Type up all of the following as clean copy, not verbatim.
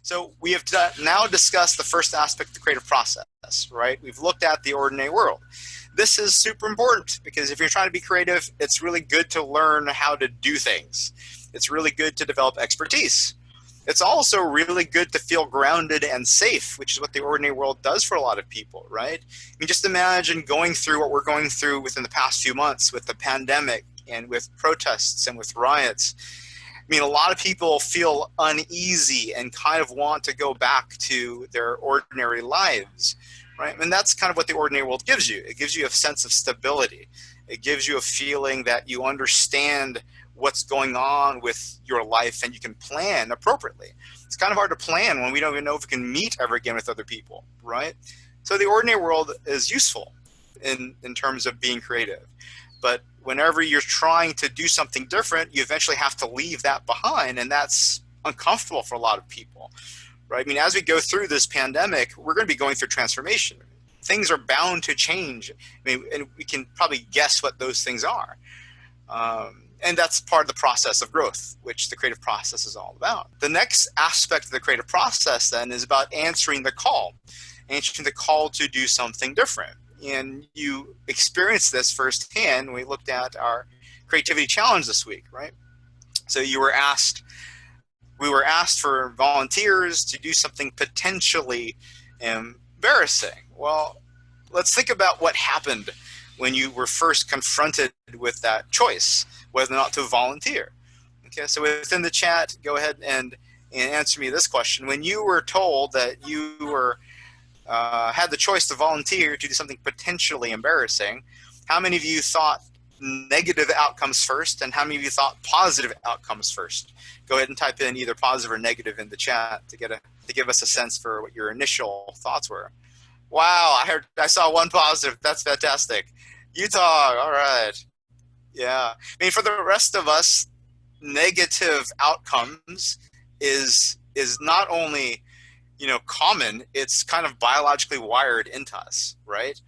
So we have now discussed the first aspect of the creative process, right? We've looked at the ordinary world. This is super important because if you're trying to be creative, it's really good to learn how to do things. It's really good to develop expertise. It's also really good to feel grounded and safe, which is what the ordinary world does for a lot of people, right? I mean, just imagine going through what we're going through within the past few months with the pandemic and with protests and with riots. I mean, a lot of people feel uneasy and kind of want to go back to their ordinary lives, right? And that's kind of what the ordinary world gives you. It gives you a sense of stability. It gives you a feeling that you understand what's going on with your life and you can plan appropriately. It's kind of hard to plan when we don't even know if we can meet ever again with other people, right? So the ordinary world is useful in terms of being creative. But whenever you're trying to do something different, you eventually have to leave that behind, and that's uncomfortable for a lot of people, right? I mean, as we go through this pandemic, we're going to be going through transformation. Things are bound to change. I mean, and we can probably guess what those things are. And that's part of the process of growth, which the creative process is all about. The next aspect of the creative process then is about answering the call to do something different. And you experienced this firsthand when we looked at our creativity challenge this week, right? So we were asked for volunteers to do something potentially embarrassing. Well, let's think about what happened when you were first confronted with that choice, whether or not to volunteer. Okay, so within the chat, go ahead and answer me this question. When you were told that you were had the choice to volunteer to do something potentially embarrassing, how many of you thought negative outcomes first, and how many of you thought positive outcomes first? Go ahead and type in either positive or negative in the chat to give us a sense for what your initial thoughts were. Wow, I saw one positive. That's fantastic. Utah, all right. Yeah. I mean, for the rest of us, negative outcomes is not only, common, it's kind of biologically wired into us, right?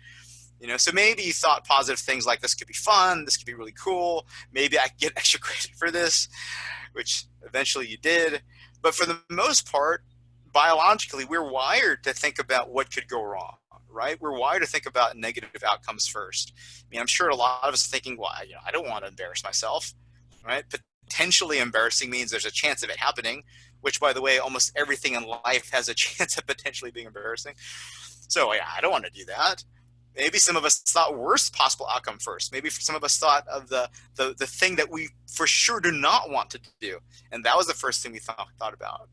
So maybe you thought positive things like this could be fun, this could be really cool, maybe I could get extra credit for this, which eventually you did. But for the most part, biologically, we're wired to think about what could go wrong, right? We're wired to think about negative outcomes first. I mean, I'm sure a lot of us are thinking, well, I don't want to embarrass myself, right? Potentially embarrassing means there's a chance of it happening, which, by the way, almost everything in life has a chance of potentially being embarrassing. So yeah, I don't want to do that. Maybe some of us thought worst possible outcome first. Maybe some of us thought of the thing that we for sure do not want to do. And that was the first thing we thought about.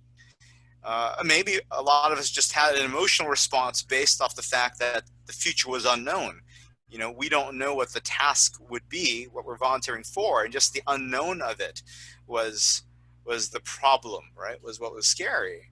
Maybe a lot of us just had an emotional response based off the fact that the future was unknown. We don't know what the task would be, what we're volunteering for, and just the unknown of it was the problem, right? Was what was scary.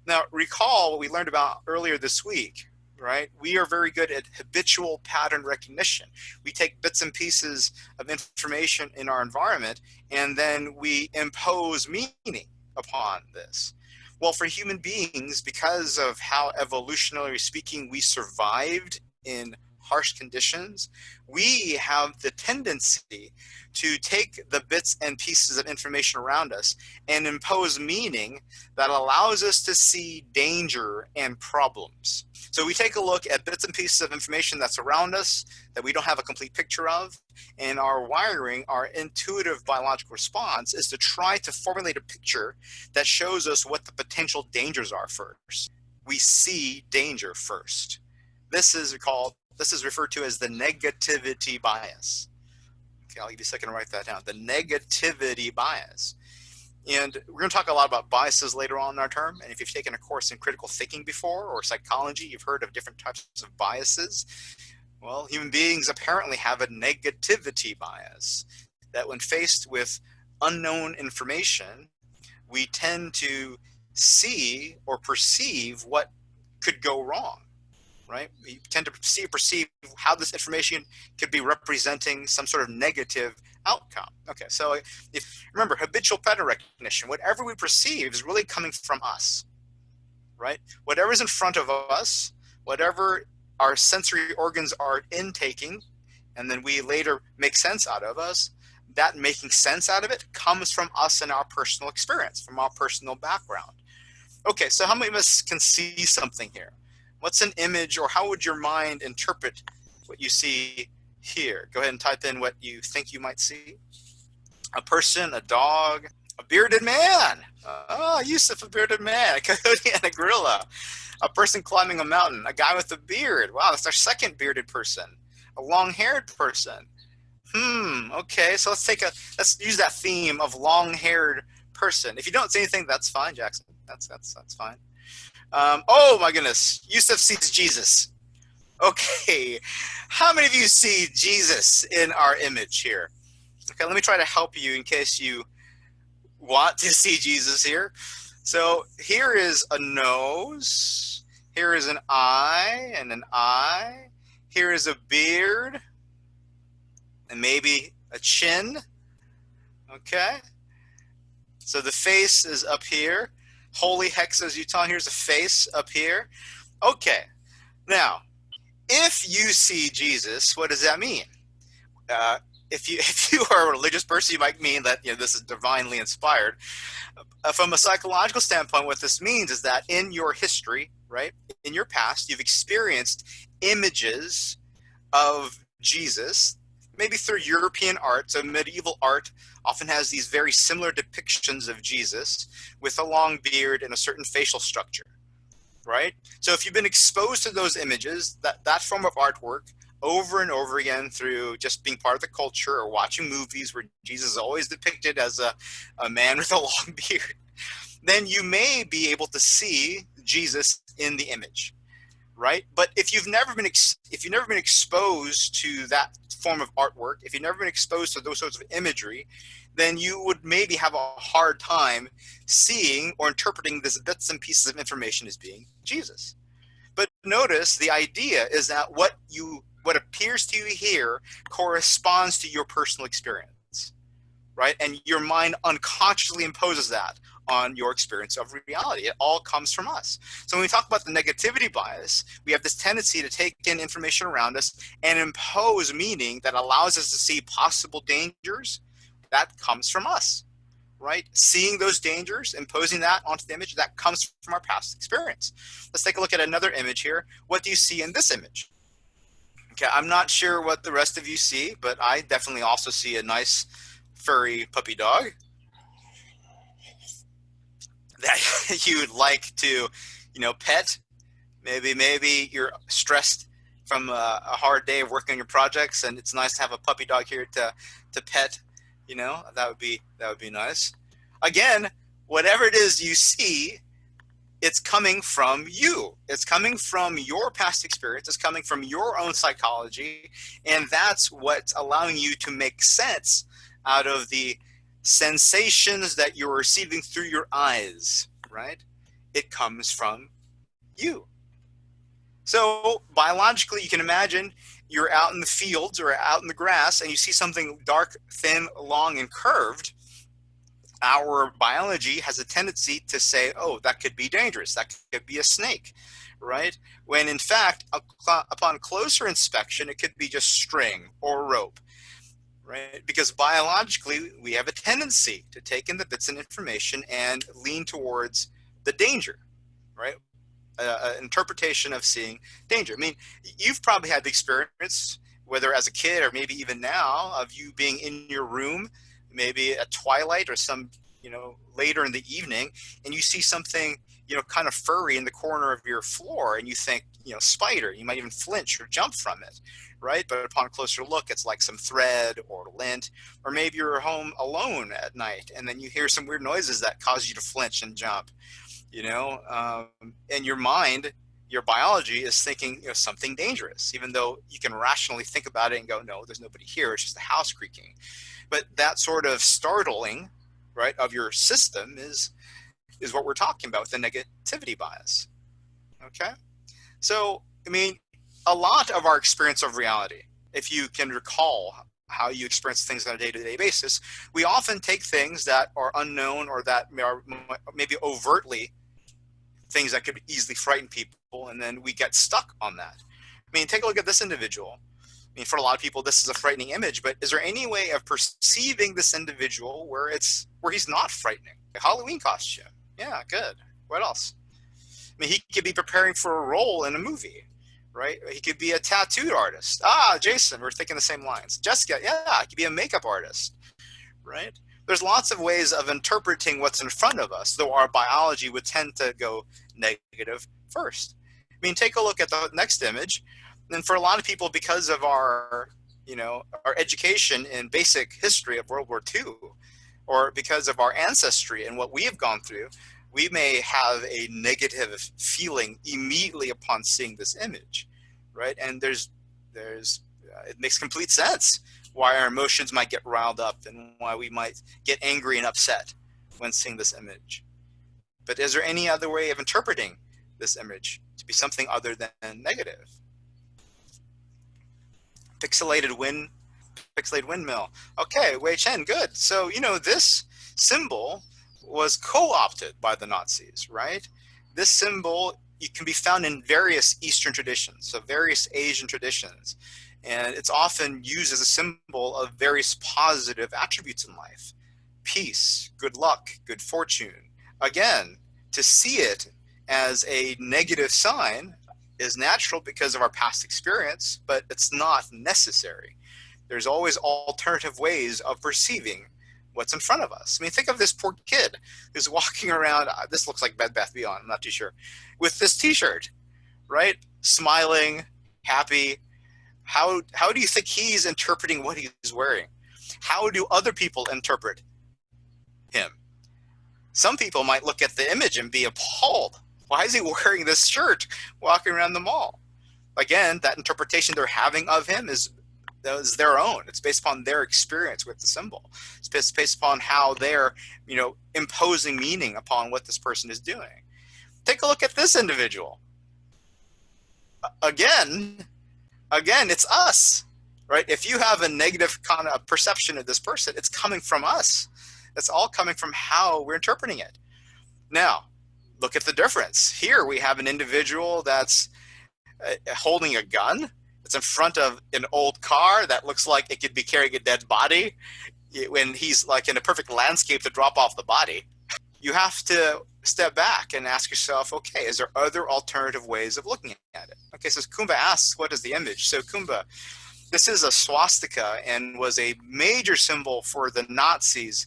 Now, recall what we learned about earlier this week, right? We are very good at habitual pattern recognition. We take bits and pieces of information in our environment, and then we impose meaning upon this. Well, for human beings, because of how evolutionarily speaking we survived in harsh conditions, we have the tendency to take the bits and pieces of information around us and impose meaning that allows us to see danger and problems. So we take a look at bits and pieces of information that's around us that we don't have a complete picture of, and our wiring, our intuitive biological response is to try to formulate a picture that shows us what the potential dangers are first. We see danger first. This is referred to as the negativity bias. Okay, I'll give you a second to write that down. The negativity bias. And we're going to talk a lot about biases later on in our term. And if you've taken a course in critical thinking before or psychology, you've heard of different types of biases. Well, human beings apparently have a negativity bias, that when faced with unknown information, we tend to see or perceive what could go wrong. Right? We tend to perceive how this information could be representing some sort of negative outcome. Okay, so remember, habitual pattern recognition, whatever we perceive is really coming from us, right? Whatever's in front of us, whatever our sensory organs are intaking, and then we later make sense out of us, that making sense out of it comes from us and our personal experience, from our personal background. Okay, so how many of us can see something here? What's an image, or how would your mind interpret what you see here? Go ahead and type in what you think you might see. A person, a dog, a bearded man. Oh, Yusuf, a bearded man, a coyote and a gorilla. A person climbing a mountain, a guy with a beard. Wow, that's our second bearded person. A long-haired person. Okay, so let's use that theme of long-haired person. If you don't see anything, that's fine, Jackson. That's fine. Oh my goodness, Yusuf sees Jesus. Okay, how many of you see Jesus in our image here? Okay, let me try to help you in case you want to see Jesus here. So here is a nose, here is an eye and an eye, here is a beard, and maybe a chin. Okay, so the face is up here. Holy hexas here's a face up here. Okay, now if you see Jesus, what does that mean? If you are a religious person, you might mean that this is divinely inspired. From a psychological standpoint, what this means is that in your history, right, in your past, you've experienced images of Jesus, maybe through European art. So medieval art often has these very similar depictions of Jesus with a long beard and a certain facial structure, right? So if you've been exposed to those images, that form of artwork over and over again through just being part of the culture or watching movies where Jesus is always depicted as a man with a long beard, then you may be able to see Jesus in the image, right? But if you've never been exposed to that form of artwork, if you've never been exposed to those sorts of imagery, then you would maybe have a hard time seeing or interpreting these bits and pieces of information as being Jesus. But notice the idea is that what appears to you here corresponds to your personal experience, right? And your mind unconsciously imposes that on your experience of reality. It all comes from us. So when we talk about the negativity bias, we have this tendency to take in information around us and impose meaning that allows us to see possible dangers. That comes from us, right? Seeing those dangers, imposing that onto the image, that comes from our past experience. Let's take a look at another image here. What do you see in this image? Okay, I'm not sure what the rest of you see, but I definitely also see a nice furry puppy dog that you'd like to, pet. Maybe you're stressed from a hard day of working on your projects, and it's nice to have a puppy dog here to pet. That would be nice. Again, whatever it is you see, it's coming from you. It's coming from your past experience. It's coming from your own psychology, and that's what's allowing you to make sense out of the sensations that you're receiving through your eyes, right? It comes from you. So biologically, you can imagine you're out in the fields or out in the grass and you see something dark, thin, long, and curved. Our biology has a tendency to say, oh, that could be dangerous. That could be a snake, right? When in fact, upon closer inspection, it could be just string or rope, right? Because biologically, we have a tendency to take in the bits and information and lean towards the danger, right? Interpretation of seeing danger. I mean, you've probably had the experience, whether as a kid or maybe even now, of you being in your room, maybe at twilight or some, later in the evening, and you see something, kind of furry in the corner of your floor, and you think, spider. You might even flinch or jump from it, right? But upon closer look, it's like some thread or lint, or maybe you're home alone at night, and then you hear some weird noises that cause you to flinch and jump. And your mind, your biology is thinking, something dangerous, even though you can rationally think about it and go, no, there's nobody here. It's just the house creaking. But that sort of startling, right, of your system is what we're talking about with the negativity bias. Okay. So, I mean, a lot of our experience of reality, if you can recall how you experience things on a day-to-day basis, we often take things that are unknown or that are maybe overtly things that could easily frighten people, and then we get stuck on that. I mean, take a look at this individual. I mean, for a lot of people, this is a frightening image, but is there any way of perceiving this individual where he's not frightening? A Halloween costume. Yeah, good. What else? I mean, he could be preparing for a role in a movie, right? He could be a tattooed artist. Ah, Jason, we're thinking the same lines. Jessica, yeah, he could be a makeup artist, right? There's lots of ways of interpreting what's in front of us, though our biology would tend to go negative first. I mean, take a look at the next image. And for a lot of people, because of our, our education in basic history of World War II, or because of our ancestry and what we have gone through, we may have a negative feeling immediately upon seeing this image, right? And it makes complete sense why our emotions might get riled up and why we might get angry and upset when seeing this image. But is there any other way of interpreting this image to be something other than negative? Pixelated windmill. Okay, Wei Chen, good. So, this symbol was co-opted by the Nazis, right? This symbol, it can be found in various Eastern traditions, so various Asian traditions. And it's often used as a symbol of various positive attributes in life. Peace, good luck, good fortune. Again, to see it as a negative sign is natural because of our past experience, but it's not necessary. There's always alternative ways of perceiving what's in front of us. I mean, think of this poor kid who's walking around, this looks like Bed Bath Beyond, I'm not too sure, with this t-shirt, right? Smiling, happy. How do you think he's interpreting what he's wearing? How do other people interpret him? Some people might look at the image and be appalled. Why is he wearing this shirt walking around the mall? Again, that interpretation they're having of him is their own. It's based upon their experience with the symbol. It's based upon how they're, imposing meaning upon what this person is doing. Take a look at this individual. Again, it's us, right? If you have a negative kind of perception of this person, it's coming from us. It's all coming from how we're interpreting it. Now, look at the difference. Here we have an individual that's holding a gun. It's in front of an old car that looks like it could be carrying a dead body when he's like in a perfect landscape to drop off the body. You have to step back and ask yourself, okay, is there other alternative ways of looking at it? Okay, so Kumba asks, what is the image? So Kumba, this is a swastika and was a major symbol for the Nazis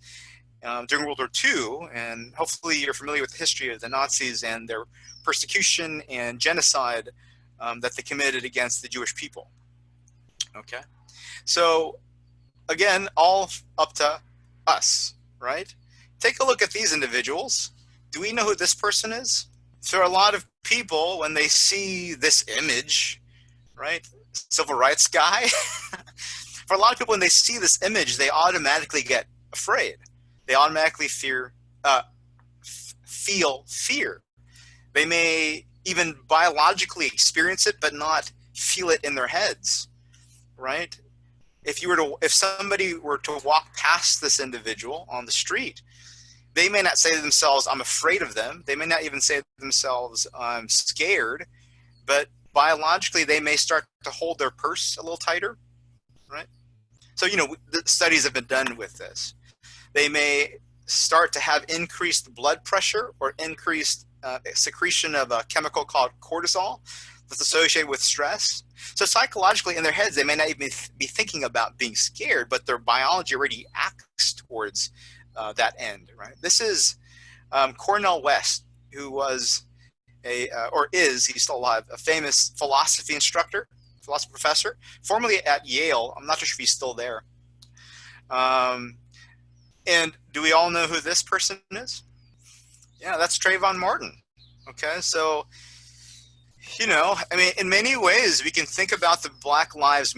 during World War II. And hopefully you're familiar with the history of the Nazis and their persecution and genocide that they committed against the Jewish people. Okay, so again, all up to us, right? Take a look at these individuals. Do we know who this person is? So a lot of people, when they see this image, right, civil rights guy, for a lot of people, when they see this image, they automatically get afraid. They automatically feel fear. They may even biologically experience it, but not feel it in their heads, right? If somebody were to walk past this individual on the street, they may not say to themselves, I'm afraid of them. They may not even say to themselves, I'm scared, but biologically they may start to hold their purse a little tighter, right? So, the studies have been done with this. They may start to have increased blood pressure or increased secretion of a chemical called cortisol that's associated with stress. So psychologically in their heads, they may not even be thinking about being scared, but their biology already acts towards that end, right? This is Cornel West, who was he's still alive, a famous philosophy professor, formerly at Yale. I'm not sure if he's still there. And do we all know who this person is? Yeah, that's Trayvon Martin. Okay, so, in many ways, we can think about the Black Lives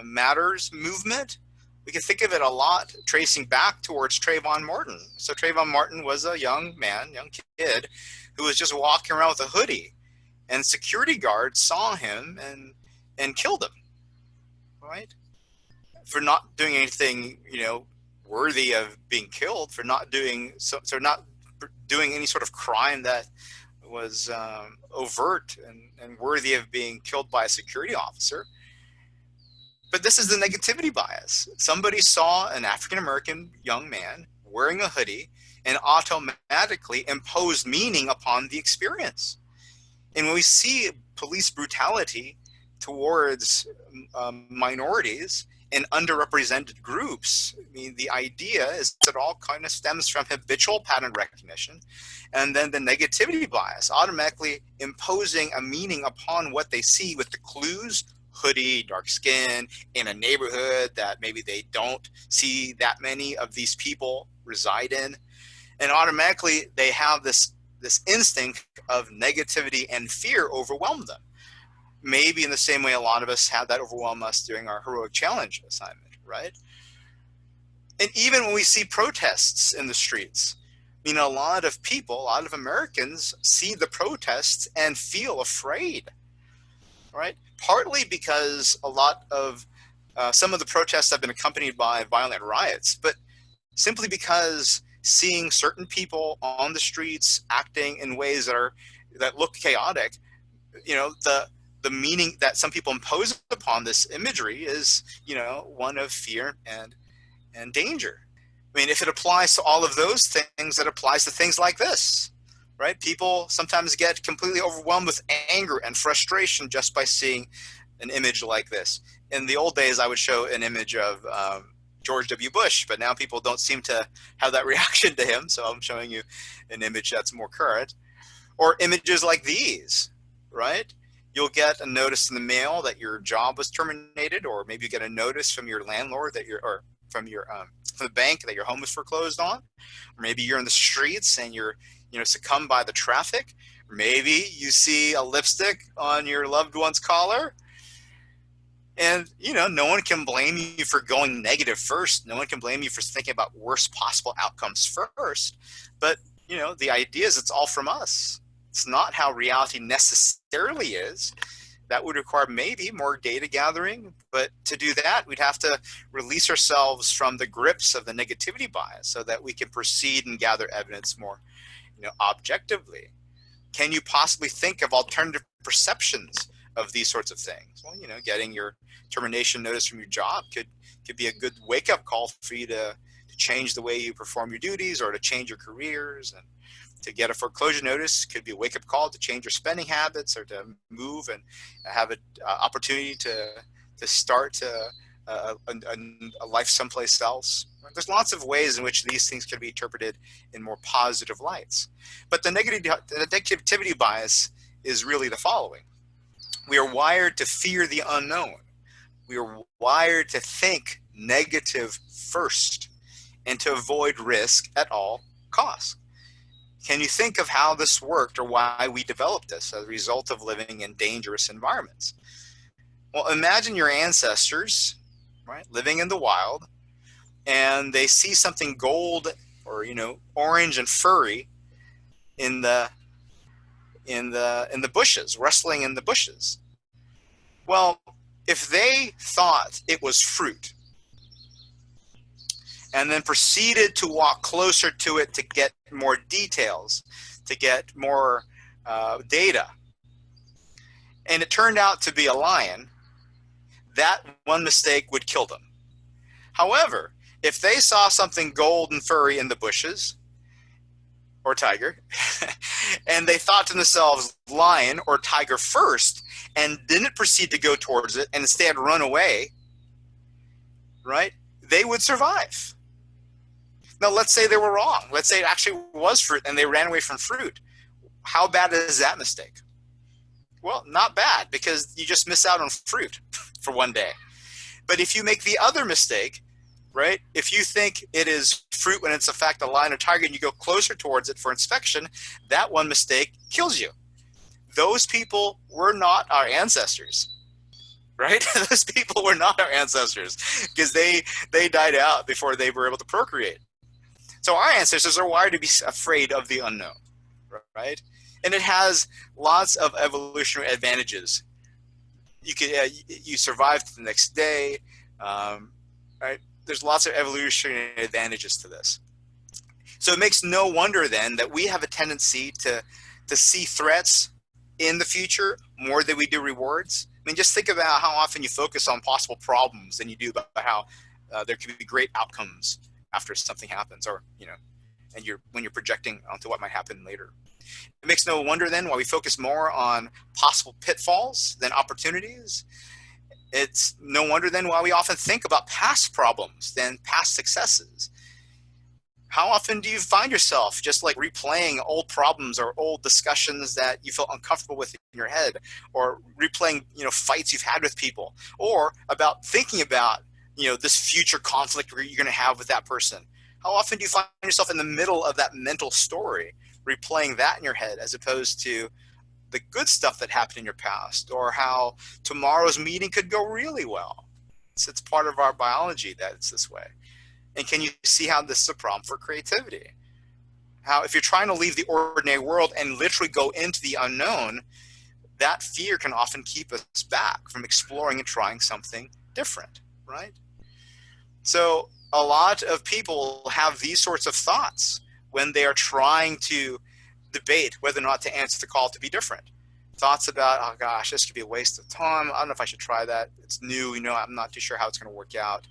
Matters movement. We can think of it a lot tracing back towards Trayvon Martin. So Trayvon Martin was a young kid, who was just walking around with a hoodie, and security guards saw him and killed him, right? For not doing anything, worthy of being killed, for not doing any sort of crime that was overt and worthy of being killed by a security officer. But this is the negativity bias. Somebody saw an African-American young man wearing a hoodie and automatically impose meaning upon the experience. And when we see police brutality towards minorities and underrepresented groups, I mean, the idea is that it all kind of stems from habitual pattern recognition and then the negativity bias, automatically imposing a meaning upon what they see with the clues: hoodie, dark skin, in a neighborhood that maybe they don't see that many of these people reside in. And automatically they have this instinct of negativity and fear overwhelm them. Maybe in the same way a lot of us had that overwhelm us during our heroic challenge assignment, right? And even when we see protests in the streets, I mean, a lot of people, a lot of Americans see the protests and feel afraid, right? Partly because a lot of some of the protests have been accompanied by violent riots, but simply because seeing certain people on the streets acting in ways that look chaotic, you know, the meaning that some people impose upon this imagery is, you know, one of fear and danger. I mean, if it applies to all of those things, it applies to things like this, right? People sometimes get completely overwhelmed with anger and frustration just by seeing an image like this. In the old days, I would show an image of George W. Bush, but now people don't seem to have that reaction to him, so I'm showing you an image that's more current. Or images like these, right? You'll get a notice in the mail that your job was terminated, or maybe you get a notice from your landlord that or from the bank that your home was foreclosed on, or maybe you're in the streets and you're, you know, succumbed by the traffic. Or maybe you see a lipstick on your loved one's collar, and, you know, no one can blame you for going negative first. No one can blame you for thinking about worst possible outcomes first. But, you know, the idea is it's all from us. It's not how reality necessarily is. That would require maybe more data gathering, but to do that, we'd have to release ourselves from the grips of the negativity bias so that we can proceed and gather evidence more, you know, objectively. Can you possibly think of alternative perceptions of these sorts of things? Well, you know, getting your termination notice from your job could be a good wake-up call for you to change the way you perform your duties or to change your careers. And to get a foreclosure notice could be a wake-up call to change your spending habits or to move and have an opportunity to start a life someplace else. There's lots of ways in which these things can be interpreted in more positive lights. But the negativity bias is really the following. We are wired to fear the unknown. We are wired to think negative first and to avoid risk at all costs. Can you think of how this worked or why we developed this as a result of living in dangerous environments? Well, imagine your ancestors, right, living in the wild, and they see something gold or, you know, orange and furry in the bushes, rustling in the bushes. Well, if they thought it was fruit and then proceeded to walk closer to it to get more details, to get more data, and it turned out to be a lion, that one mistake would kill them. However, if they saw something gold and furry in the bushes, or tiger, and they thought to themselves lion or tiger first, and didn't proceed to go towards it and instead run away, right, they would survive. Now, let's say they were wrong. Let's say it actually was fruit and they ran away from fruit. How bad is that mistake? Well, not bad, because you just miss out on fruit for one day. But if you make the other mistake, right, if you think it is fruit when it's in fact a lion or tiger and you go closer towards it for inspection, that one mistake kills you. Those people were not our ancestors, right? Those people were not our ancestors because they died out before they were able to procreate. So our ancestors are wired to be afraid of the unknown, right? And it has lots of evolutionary advantages. You survive to the next day, right? There's lots of evolutionary advantages to this. So it makes no wonder then that we have a tendency to see threats in the future more than we do rewards. I mean, just think about how often you focus on possible problems than you do about how there could be great outcomes after something happens, or, you know, and when you're projecting onto what might happen later. It makes no wonder then why we focus more on possible pitfalls than opportunities. It's no wonder then why we often think about past problems than past successes. How often do you find yourself just like replaying old problems or old discussions that you feel uncomfortable with in your head, or replaying, fights you've had with people, or about thinking about, this future conflict you're going to have with that person? How often do you find yourself in the middle of that mental story, replaying that in your head, as opposed to the good stuff that happened in your past, or how tomorrow's meeting could go really well? It's part of our biology that it's this way. And can you see how this is a problem for creativity? How if you're trying to leave the ordinary world and literally go into the unknown, that fear can often keep us back from exploring and trying something different, right? So a lot of people have these sorts of thoughts when they are trying to debate whether or not to answer the call to be different. Thoughts about, oh gosh, this could be a waste of time. I don't know if I should try that. It's new, I'm not too sure how it's going to work out.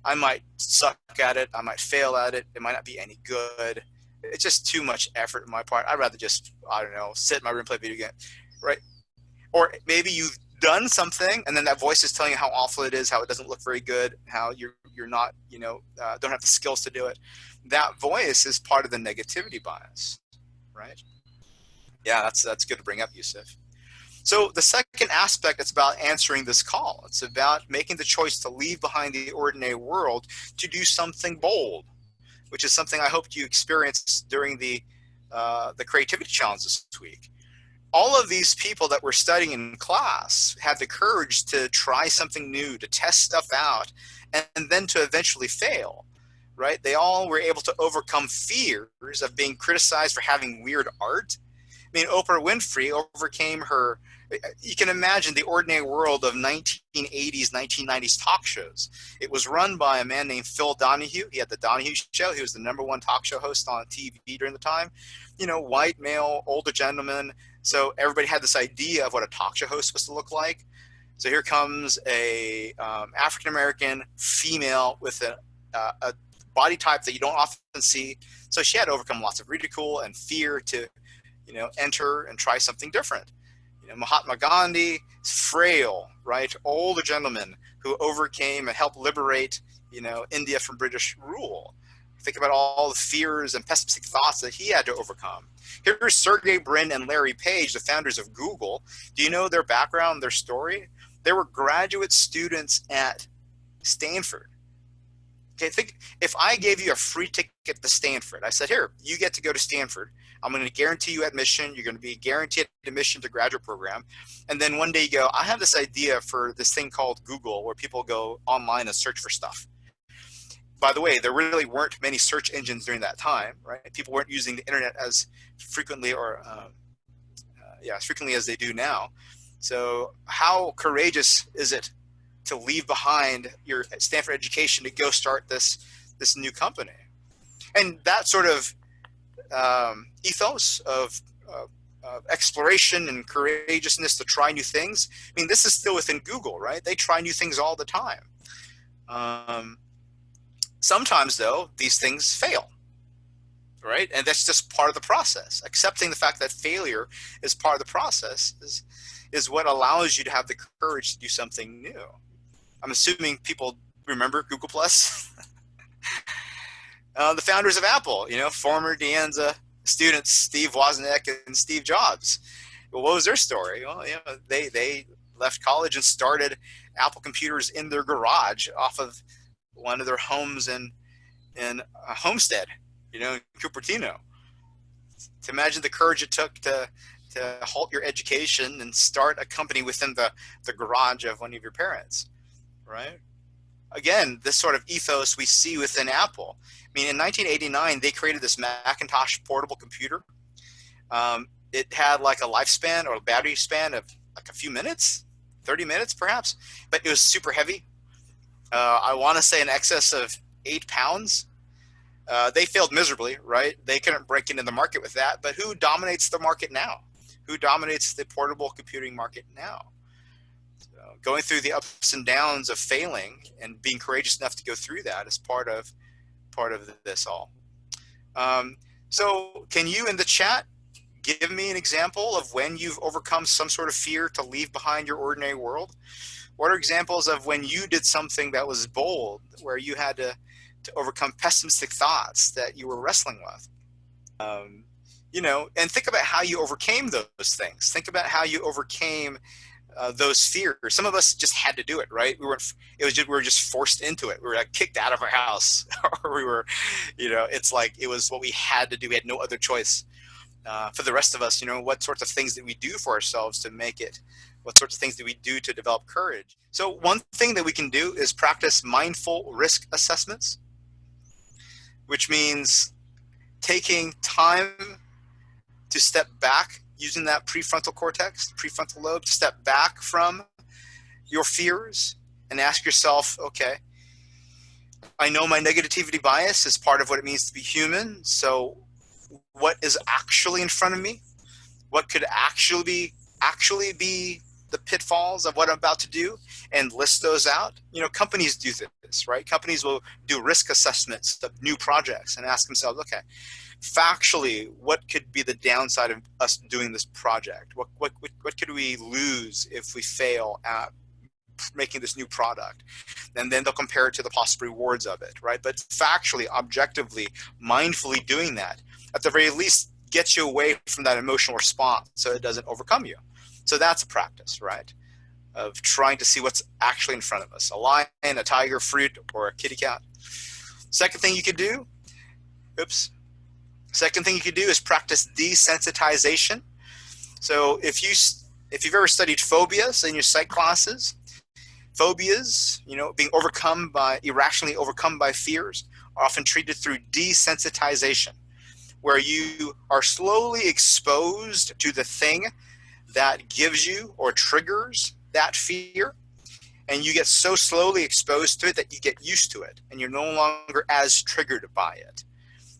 I might suck at it. I might fail at it. It might not be any good. It's just too much effort on my part. I'd rather just, I don't know, sit in my room and play video game, right? Or maybe you've done something and then that voice is telling you how awful it is, how it doesn't look very good, how you're not, don't have the skills to do it. That voice is part of the negativity bias, right? Yeah, that's good to bring up, Yusuf. So the second aspect, it's about answering this call. It's about making the choice to leave behind the ordinary world to do something bold, which is something I hope you experienced during the creativity challenge this week. All of these people that were studying in class had the courage to try something new, to test stuff out, and then to eventually fail, right? They all were able to overcome fears of being criticized for having weird art. I mean, Oprah Winfrey overcame her. You can imagine the ordinary world of 1980s, 1990s talk shows. It was run by a man named Phil Donahue. He had the Donahue Show. He was the #1 talk show host on TV during the time. White male, older gentleman. So everybody had this idea of what a talk show host was supposed to look like. So here comes a African-American female with a body type that you don't often see. So she had to overcome lots of ridicule and fear to enter and try something different. Mahatma Gandhi, frail, right? Older gentleman who overcame and helped liberate, India from British rule. Think about all the fears and pessimistic thoughts that he had to overcome. Here's Sergey Brin and Larry Page, the founders of Google. Do you know their background, their story? They were graduate students at Stanford. Okay, think if I gave you a free ticket to Stanford, I said, here, you get to go to Stanford. I'm going to guarantee you admission. You're going to be guaranteed admission to graduate program. And then one day you go, I have this idea for this thing called Google where people go online and search for stuff. By the way, there really weren't many search engines during that time, right? People weren't using the internet as frequently or as frequently as they do now. So how courageous is it to leave behind your Stanford education to go start this new company? And that sort of ethos of exploration and courageousness to try new things. I mean, this is still within Google, right? They try new things all the time. Sometimes, though, these things fail, right? And that's just part of the process. Accepting the fact that failure is part of the process is what allows you to have the courage to do something new. I'm assuming people remember Google Plus. The founders of Apple, former De Anza students, Steve Wozniak and Steve Jobs. Well, what was their story? Well, they left college and started Apple computers in their garage off of one of their homes in Homestead, in Cupertino. To imagine the courage it took to halt your education and start a company within the garage of one of your parents, right? Again, this sort of ethos we see within Apple. I mean, in 1989, they created this Macintosh portable computer. It had like a lifespan or a battery span of like a few minutes, 30 minutes perhaps, but it was super heavy. I want to say in excess of 8 pounds. They failed miserably, right? They couldn't break into the market with that. But who dominates the market now? Who dominates the portable computing market now? Going through the ups and downs of failing and being courageous enough to go through that is part of this all. So can you in the chat give me an example of when you've overcome some sort of fear to leave behind your ordinary world? What are examples of when you did something that was bold, where you had to overcome pessimistic thoughts that you were wrestling with? And think about how you overcame those things. Think about how you overcame those fears. Some of us just had to do it, right? We were just forced into it. We were like kicked out of our house, or we were, it's like it was what we had to do. We had no other choice. For the rest of us, what sorts of things did we do for ourselves to make it? What sorts of things did we do to develop courage? So one thing that we can do is practice mindful risk assessments, which means taking time to step back, using that prefrontal cortex, prefrontal lobe, to step back from your fears and ask yourself, okay, I know my negativity bias is part of what it means to be human. So what is actually in front of me? What could actually be the pitfalls of what I'm about to do, and list those out? Companies do this, right? Companies will do risk assessments of new projects and ask themselves, okay, factually, what could be the downside of us doing this project? What could we lose if we fail at making this new product? And then they'll compare it to the possible rewards of it, right? But factually, objectively, mindfully doing that, at the very least, gets you away from that emotional response so it doesn't overcome you. So that's a practice, right? Of trying to see what's actually in front of us: a lion, a tiger, fruit, or a kitty cat. Second thing you could do is practice desensitization. So if you've ever studied phobias in your psych classes, phobias, being irrationally overcome by fears, are often treated through desensitization, where you are slowly exposed to the thing that gives you or triggers that fear. And you get so slowly exposed to it that you get used to it and you're no longer as triggered by it,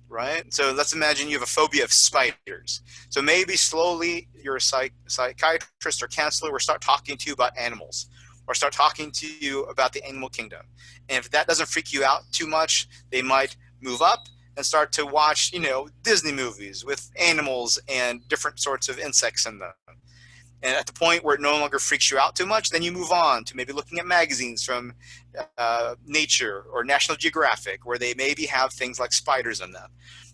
right? So let's imagine you have a phobia of spiders. So maybe slowly your psychiatrist or counselor will start talking to you about animals, or start talking to you about the animal kingdom. And if that doesn't freak you out too much, they might move up and start to watch, Disney movies with animals and different sorts of insects in them. And at the point where it no longer freaks you out too much, then you move on to maybe looking at magazines from Nature or National Geographic, where they maybe have things like spiders in them.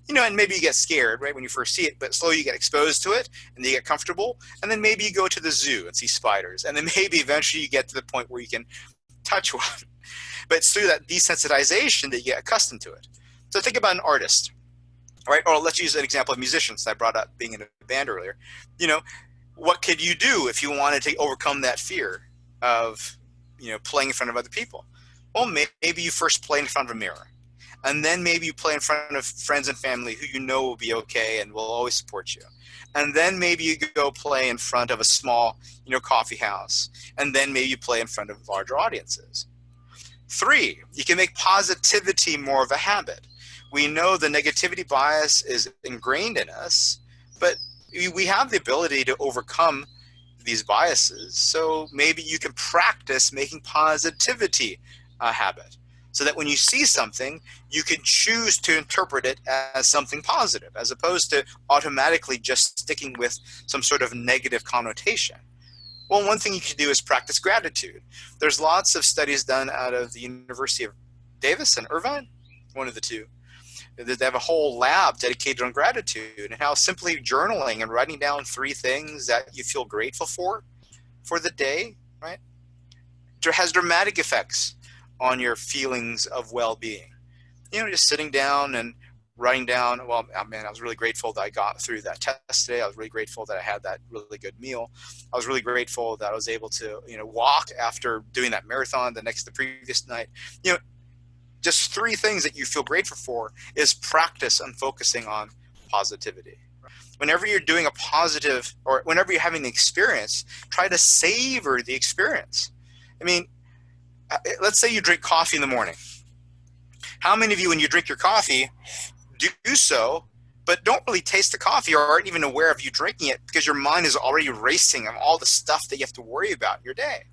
And maybe you get scared, right, when you first see it, but slowly you get exposed to it and you get comfortable. And then maybe you go to the zoo and see spiders. And then maybe eventually you get to the point where you can touch one. But it's through that desensitization that you get accustomed to it. So think about an artist, right? Or let's use an example of musicians. I brought up being in a band earlier. What could you do if you wanted to overcome that fear of, playing in front of other people? Well, maybe you first play in front of a mirror. And then maybe you play in front of friends and family who will be okay and will always support you. And then maybe you go play in front of a small, coffee house. And then maybe you play in front of larger audiences. 3, you can make positivity more of a habit. We know the negativity bias is ingrained in us, but we have the ability to overcome these biases. So maybe you can practice making positivity a habit, so that when you see something, you can choose to interpret it as something positive, as opposed to automatically just sticking with some sort of negative connotation. Well, one thing you can do is practice gratitude. There's lots of studies done out of the University of Davis and Irvine, one of the two. They have a whole lab dedicated on gratitude, and how simply journaling and writing down 3 things that you feel grateful for the day, right, has dramatic effects on your feelings of well-being. Just sitting down and writing down, well, man, I was really grateful that I got through that test today. I was really grateful that I had that really good meal. I was really grateful that I was able to, walk after doing that marathon the previous night. Just 3 things that you feel grateful for is practice on focusing on positivity. Whenever you're doing a positive, or whenever you're having an experience, try to savor the experience. I mean, let's say you drink coffee in the morning. How many of you, when you drink your coffee, do so, but don't really taste the coffee or aren't even aware of you drinking it, because your mind is already racing on all the stuff that you have to worry about in your day?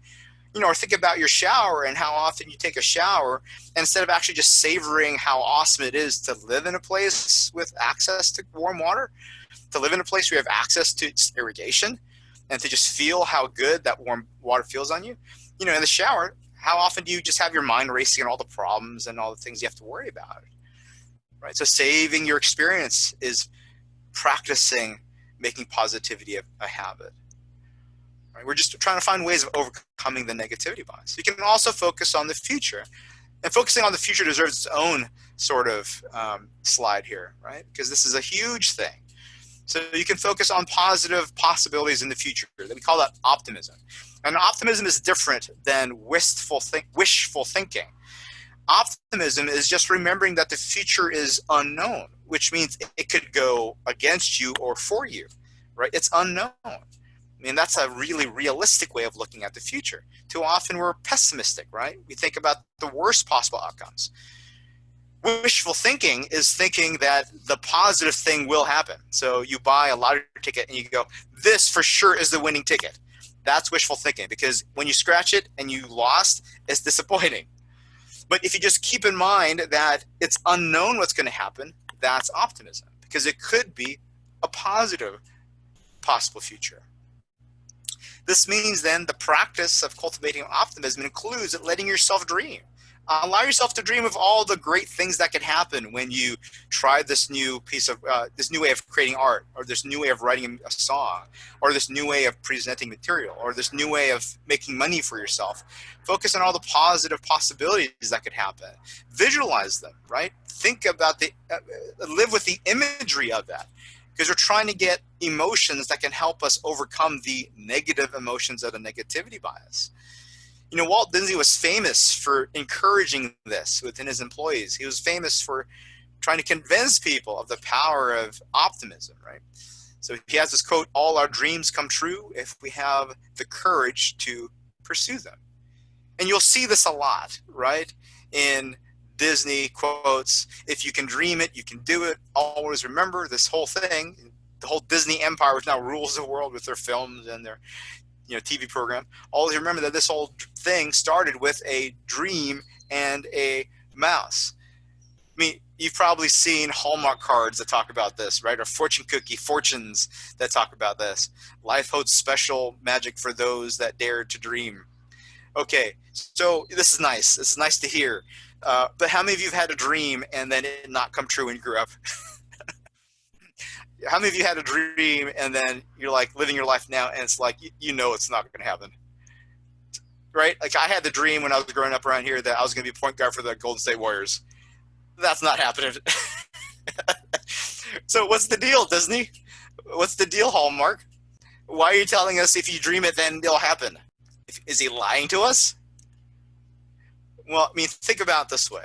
Or think about your shower and how often you take a shower, and instead of actually just savoring how awesome it is to live in a place with access to warm water, to live in a place where you have access to irrigation, and to just feel how good that warm water feels on you, in the shower, how often do you just have your mind racing and all the problems and all the things you have to worry about, right? So saving your experience is practicing making positivity a habit. Right? We're just trying to find ways of overcoming the negativity bias. You can also focus on the future. And focusing on the future deserves its own sort of slide here, right? Because this is a huge thing. So you can focus on positive possibilities in the future. We call that optimism. And optimism is different than wishful thinking. Optimism is just remembering that the future is unknown, which means it could go against you or for you, right? It's unknown. I mean, that's a really realistic way of looking at the future. Too often we're pessimistic, right? We think about the worst possible outcomes. Wishful thinking is thinking that the positive thing will happen. So you buy a lottery ticket and you go, this for sure is the winning ticket. That's wishful thinking, because when you scratch it and you lost, it's disappointing. But if you just keep in mind that it's unknown what's going to happen, that's optimism, because it could be a positive possible future. This means then the practice of cultivating optimism includes letting yourself dream. Allow yourself to dream of all the great things that could happen when you try this new this new way of creating art, or this new way of writing a song, or this new way of presenting material, or this new way of making money for yourself. Focus on all the positive possibilities that could happen. Visualize them, right? Think about live with the imagery of that, because we're trying to get emotions that can help us overcome the negative emotions of the negativity bias. Walt Disney was famous for encouraging this within his employees. He was famous for trying to convince people of the power of optimism, right? So he has this quote, all our dreams come true if we have the courage to pursue them. And you'll see this a lot, right? In Disney quotes, if you can dream it, you can do it. Always remember this whole thing, the whole Disney empire, which now rules the world with their films and their TV program. Always remember that this whole thing started with a dream and a mouse. I mean, you've probably seen Hallmark cards that talk about this, right? Or fortune cookie fortunes that talk about this. Life holds special magic for those that dare to dream. Okay, so this is nice. This is nice to hear. But how many of you have had a dream and then it not come true when you grew up? How many of you had a dream and then you're like living your life now and it's like, it's not going to happen, right? Like I had the dream when I was growing up around here that I was going to be a point guard for the Golden State Warriors. That's not happening. So what's the deal, Disney? What's the deal, Hallmark? Why are you telling us if you dream it, then it'll happen? Is he lying to us? Well, I mean, think about it this way.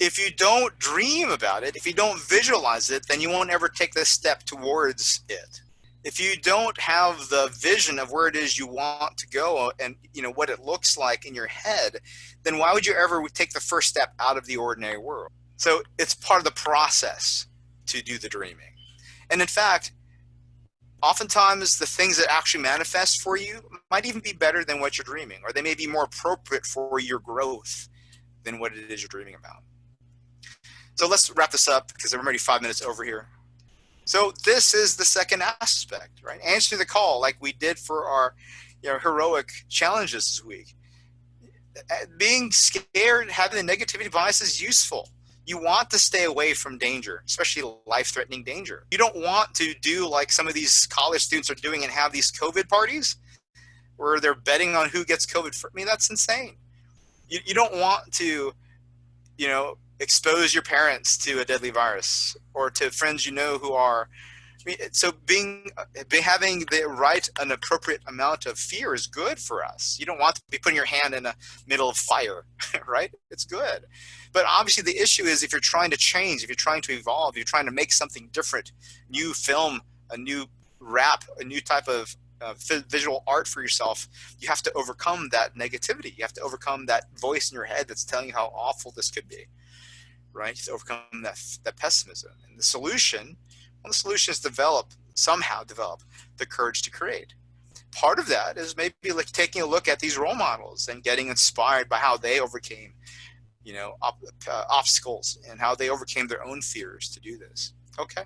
If you don't dream about it, if you don't visualize it, then you won't ever take this step towards it. If you don't have the vision of where it is you want to go and what it looks like in your head, then why would you ever take the first step out of the ordinary world? So it's part of the process to do the dreaming. And in fact, oftentimes the things that actually manifest for you might even be better than what you're dreaming, or they may be more appropriate for your growth than what it is you're dreaming about. So let's wrap this up because I'm already 5 minutes over here. So this is the second aspect, right? Answer the call like we did for our heroic challenges this week. Being scared, having the negativity bias is useful. You want to stay away from danger, especially life-threatening danger. You don't want to do like some of these college students are doing and have these COVID parties where they're betting on who gets COVID. I mean, that's insane. You don't want to, expose your parents to a deadly virus or to friends who are. I mean, so having the right and appropriate amount of fear is good for us. You don't want to be putting your hand in the middle of fire, right? It's good. But obviously the issue is if you're trying to change, if you're trying to evolve, you're trying to make something different, new film, a new rap, a new type of visual art for yourself, you have to overcome that negativity. You have to overcome that voice in your head that's telling you how awful this could be, right? To overcome that pessimism. And the solution is somehow develop the courage to create. part of that is maybe like taking a look at these role models and getting inspired by how they overcame, you know, obstacles and how they overcame their own fears to do this. Okay.